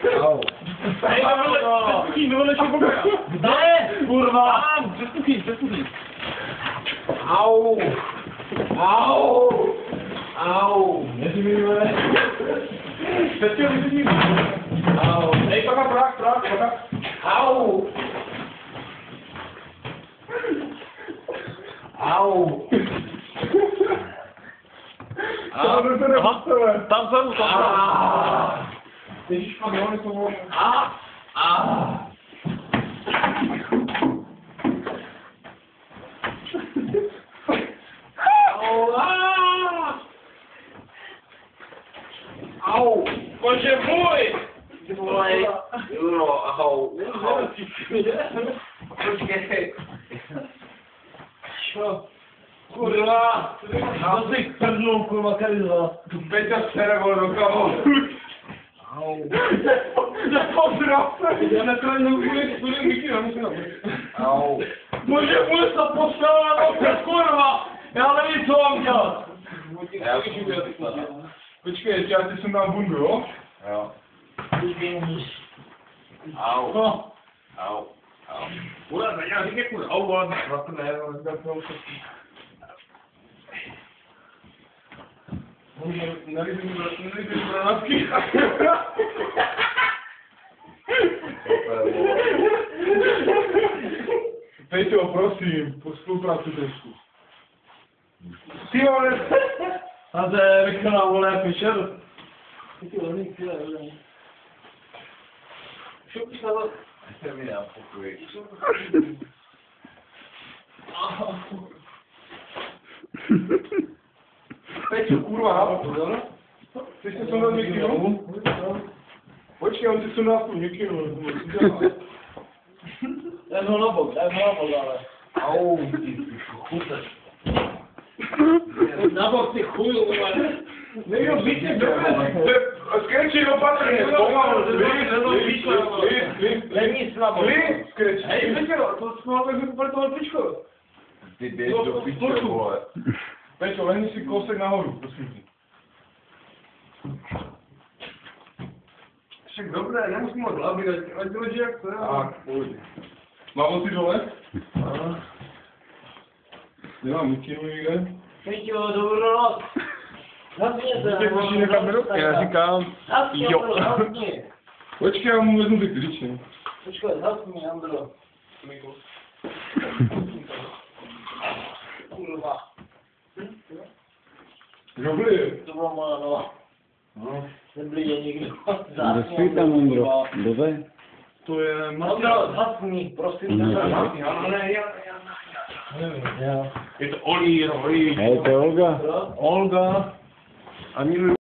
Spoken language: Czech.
Au. Hej, no vole, čo boga. Ne, kurva. Přestuchý. Au. Au. Au. Nezmíme. Přestěl vyzmíme. Au. Hej, paka. Au. Au. Tam jsem. Ježíš, pak jo, nejsou. Au. Bože můj! Au. Počkej. Čo? Kurva! To si prdnul, kurva, karizva. Tu Peťa sere, vole, do kavu. Au. Nepozdrav se! Já netrávím chvíli Miky, nemusím nabít. Au. Bože můj, se postavila na to, kurva! Já nevím, co mám dělat. Počkej, já ti jsem dal bundu, jo? Jo. Au. No. Au. Kurva, já říkám, kurva, au, vole, ne, Nelíbí bratky. Peťo, prosím, po spolupráci trošku. Ty vole! A to je rychlá, vole, Fischer. Ty vole, vole. Šupíš na to? Se mi dám pokoj. Peťo, kurva, chceš se sundat mikinu? Počkej, on si sundá aspoň mikinu. Daj ho na bok, ale. Au, ty chuce. Na bok, ty chuju, vole. Nejdo víte, skrčí opatrně, pomalu, Není slabo. skrčí. Hej, Peťo, to jsme ale vykupovali pličko. Ty běž do piče, vole. Peťo, lehni si kousek nahoru, prosím tě. Však dobré, nemusím moc hlavy, ať leží jak chce. Tak, pojď. Mám si dole? Nemám mikinu nikde. Peťo, dobrou noc. Zasně se. Ty pustíš na kameru? Já říkám. Jo. Počkej, já mu vezmu ty klíče. Počkej, zasně, Andro. Kurva. Dobrý. To bylo moja nova. No. Nebyl nikdo. Kde tam, Ondro? Dove? To je Ondro, zasní, prosím. Je to Olír. Hej, to je Olga. Olga. A miluji